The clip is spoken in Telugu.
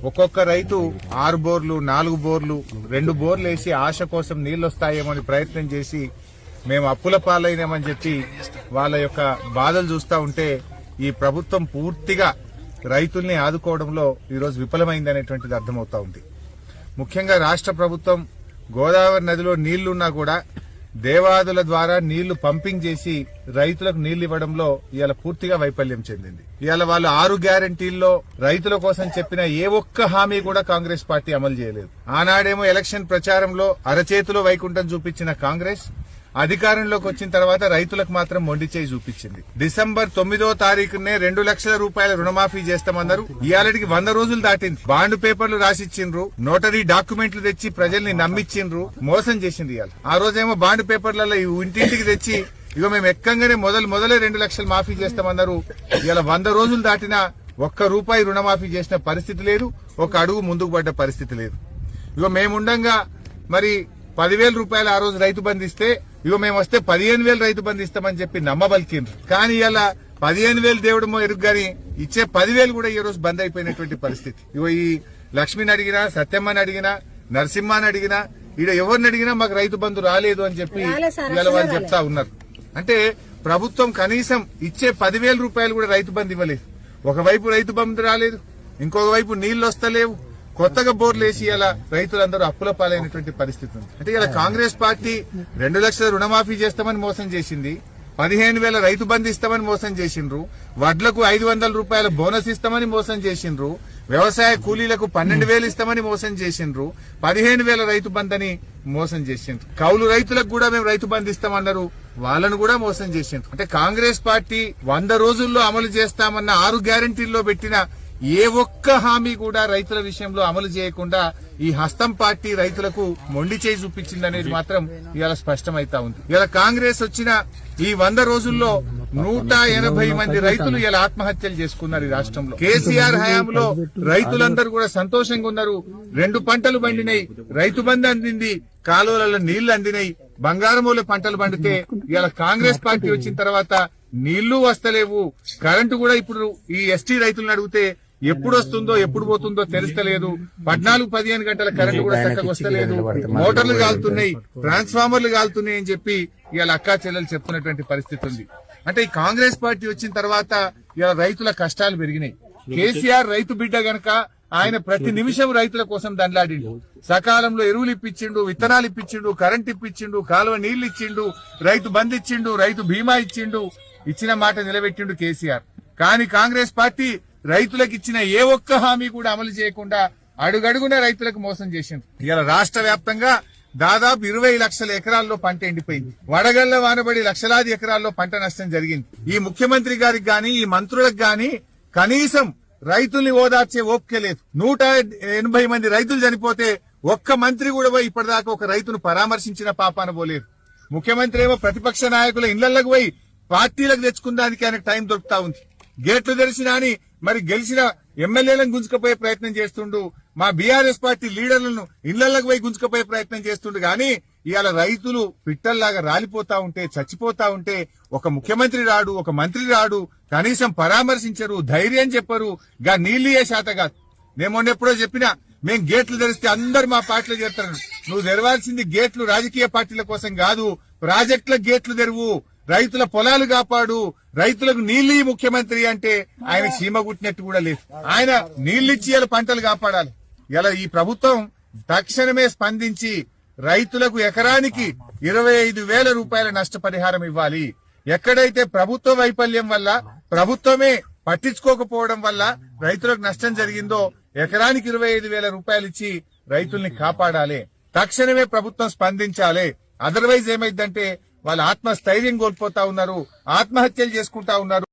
ఒక్కొక్క రైతు 6 బోర్లు 4 బోర్లు 2 బోర్లు వేసి ఆశ కోసం నీళ్లు వస్తాయేమో అని ప్రయత్నం చేసి మేము అప్పుల పాలైనామని చెప్పి వాళ్ళ యొక్క బాధలు చూస్తా ఉంటే ఈ ప్రభుత్వం పూర్తిగా రైతుల్ని ఆదుకోవడంలో ఈరోజు విఫలమైందనేటువంటిది అర్థమవుతా ఉంది. ముఖ్యంగా రాష్ట్ర ప్రభుత్వం గోదావరి నదిలో నీళ్లున్నా కూడా దేవాదుల ద్వారా నీళ్లు పంపింగ్ చేసి రైతులకు నీళ్లు ఇవ్వడంలో ఇవాళ పూర్తిగా వైఫల్యం చెందింది. ఇవాళ వాళ్ళు 6 గ్యారంటీల్లో రైతుల కోసం చెప్పిన ఏ ఒక్క హామీ కూడా కాంగ్రెస్ పార్టీ అమలు చేయలేదు. ఆనాడేమో ఎలక్షన్ ప్రచారంలో అరచేతిలో వైకుంఠం చూపించిన కాంగ్రెస్ అధికారంలోకి వచ్చిన తర్వాత రైతులకు మాత్రం మొండి చేయి చూపించింది. డిసెంబర్ 9వ తారీఖునే 2 లక్షల రూపాయల రుణమాఫీ చేస్తామన్నారు. ఇవాళకి 100 రోజులు దాటింది. బాండ్ పేపర్లు రాసిచ్చిండ్రు, నోటరీ డాక్యుమెంట్లు తెచ్చి ప్రజల్ని నమ్మిచ్చిండ్రు, మోసం చేసింది. ఇవాళ ఆ రోజేమో బాండ్ పేపర్లలో ఇంటింటికి తెచ్చి ఇగో మేము ఎక్కంగానే మొదలే 2 లక్షలు మాఫీ చేస్తామన్నారు. ఇవాళ 100 రోజులు దాటినా ₹1 రుణమాఫీ చేసిన పరిస్థితి లేదు, ఒక అడుగు ముందుకు పడ్డ పరిస్థితి లేదు. ఇగో మేముండగా మరి 10,000 రూపాయలు ఆ రోజు రైతు బంధిస్తే ఇగో మేము వస్తే 15,000 రైతు బంధిస్తామని చెప్పి నమ్మబలికిండ్రు. కానీ ఇలా 15,000 దేవుడమో ఎరుగు గాని ఇచ్చే 10,000 కూడా ఈ రోజు బంద్ అయిపోయినటువంటి పరిస్థితి. ఇగో ఈ లక్ష్మిని అడిగినా, సత్యమ్మని అడిగినా, నరసింహాని అడిగినా, ఈడ ఎవరిని అడిగినా మాకు రైతు బంధు రాలేదు అని చెప్పి ఇవాళ వాళ్ళు చెప్తా ఉన్నారు. అంటే ప్రభుత్వం కనీసం ఇచ్చే 10,000 రూపాయలు కూడా రైతు బంధు ఇవ్వలేదు. ఒకవైపు రైతు బంధు రాలేదు, ఇంకొక వైపు నీళ్లు వస్తలేవు, కొత్తగా బోర్లు వేసి ఇలా రైతులందరూ అప్పుల పాలైనటువంటి పరిస్థితి ఉంది. అంటే ఇలా కాంగ్రెస్ పార్టీ 2 లక్షల రుణమాఫీ చేస్తామని మోసం చేసింది, 15,000 రైతు బంధు ఇస్తామని మోసం చేసిండ్రు, వడ్లకు 500 రూపాయల బోనస్ ఇస్తామని మోసం చేసిండ్రు, వ్యవసాయ కూలీలకు 12,000 ఇస్తామని మోసం చేసిండ్రు, 15,000 రైతు బంధని మోసం చేసిండ్రు. కౌలు రైతులకు కూడా మేము రైతు బంధు ఇస్తామన్నారు, వాళ్ళను కూడా మోసం చేసిండ్రు. అంటే కాంగ్రెస్ పార్టీ 100 రోజుల్లో అమలు చేస్తామన్న 6 గ్యారంటీల్లో పెట్టిన ఏ ఒక్క హామీ కూడా రైతుల విషయంలో అమలు చేయకుండా ఈ హస్తం పార్టీ రైతులకు మొండి చేయి చూపించిందనేది మాత్రం ఇవాళ స్పష్టమైతా ఉంది. ఇలా కాంగ్రెస్ వచ్చిన ఈ 100 రోజుల్లో 180 మంది రైతులు ఇలా ఆత్మహత్యలు చేసుకున్నారు ఈ రాష్ట్రంలో. కేసీఆర్ హయాంలో రైతులందరూ కూడా సంతోషంగా ఉన్నారు. 2 పంటలు పండినాయి, రైతు బంధు అందింది, కాలువలలో నీళ్లు అందినాయి, బంగారమూల పంటలు పండితే ఇలా కాంగ్రెస్ పార్టీ వచ్చిన తర్వాత నీళ్లు వస్తలేవు, కరెంటు కూడా ఇప్పుడు ఈ ఎస్టీ రైతులను అడిగితే ఎప్పుడు వస్తుందో ఎప్పుడు పోతుందో తెలుస్తలేదు, 14-15 గంటల కరెంటు కూడా చక్కగా వస్తలేదు, మోటార్లు కాలుతున్నాయి, ట్రాన్స్ఫార్మర్లు కాలుతున్నాయి అని చెప్పి ఇవాళ అక్కా చెల్లెలు చెప్తున్నటువంటి పరిస్థితి ఉంది. అంటే ఈ కాంగ్రెస్ పార్టీ వచ్చిన తర్వాత ఇవాళ రైతుల కష్టాలు పెరిగినాయి. కేసీఆర్ రైతు బిడ్డ గనక ఆయన ప్రతి నిమిషం రైతుల కోసం దండలాడిండు. సకాలంలో ఎరువులు ఇప్పించిండు, విత్తనాలు ఇప్పించిండు, కరెంట్ ఇప్పించిండు, కాలువ నీళ్లు ఇచ్చిండు, రైతు బంధు ఇచ్చిండు, రైతు బీమా ఇచ్చిండు, ఇచ్చిన మాట నిలబెట్టిండు కేసీఆర్. కానీ కాంగ్రెస్ పార్టీ రైతులకు ఇచ్చిన ఏ ఒక్క హామీ కూడా అమలు చేయకుండా అడుగడుగున రైతులకు మోసం చేసింది. ఇలా రాష్ట్ర వ్యాప్తంగా దాదాపు 20 లక్షల ఎకరాల్లో పంట ఎండిపోయింది. వడగళ్ల వానబడి లక్షలాది ఎకరాల్లో పంట నష్టం జరిగింది. ఈ ముఖ్యమంత్రి గారికి గాని ఈ మంత్రులకు గాని కనీసం రైతుల్ని ఓదార్చే ఓపిక లేదు. 180 మంది రైతులు చనిపోతే ఒక్క మంత్రి కూడా పోయి ఇప్పటిదాకా ఒక రైతును పరామర్శించిన పాపాన పోలేదు. ముఖ్యమంత్రి ఏమో ప్రతిపక్ష నాయకుల ఇళ్లకు పోయి పార్టీలకు తెచ్చుకున్నానికి ఆయనకు టైం దొరుకుతా ఉంది. గేట్లు తెరిచినా అని మరి గెలిచిన ఎమ్మెల్యేలను గుంజుకపోయే ప్రయత్నం చేస్తుండు, మా బీఆర్ఎస్ పార్టీ లీడర్లను ఇళ్లకు పోయి గుంజుకపోయే ప్రయత్నం చేస్తుండు. గాని ఇవాళ రైతులు పిట్టల్లాగా రాలిపోతా ఉంటే, చచ్చిపోతా ఉంటే ఒక ముఖ్యమంత్రి రాడు, ఒక మంత్రి రాడు, కనీసం పరామర్శించరు, ధైర్యం చెప్పరు, గా నీళ్లు ఏ శాత కాదు. నేను మొన్న ఎప్పుడో చెప్పినా మేం గేట్లు తెరిస్తే అందరు మా పార్టీలో చేరుతారు. నువ్వు తెరవాల్సింది గేట్లు రాజకీయ పార్టీల కోసం కాదు, ప్రాజెక్టుల గేట్లు తెరువు, రైతుల పొలాలు కాపాడు, రైతులకు నీళ్లు ముఖ్యమంత్రి అంటే ఆయన సీమ గుట్టినట్టు కూడా లేదు. ఆయన నీళ్లిచ్చి ఇలా పంటలు కాపాడాలి. ఇలా ఈ ప్రభుత్వం తక్షణమే స్పందించి రైతులకు ఎకరానికి 25,000 రూపాయల నష్టపరిహారం ఇవ్వాలి. ఎక్కడైతే ప్రభుత్వ వైఫల్యం వల్ల, ప్రభుత్వమే పట్టించుకోకపోవడం వల్ల రైతులకు నష్టం జరిగిందో ఎకరానికి 25,000 రూపాయలు ఇచ్చి రైతుల్ని కాపాడాలి. తక్షణమే ప్రభుత్వం స్పందించాలి. అదర్వైజ్ ఏమైందంటే వాళ్ళు ఆత్మస్థైర్యం కోల్పోతా ఉన్నారు, ఆత్మహత్యలు చేసుకుంటా ఉన్నారు.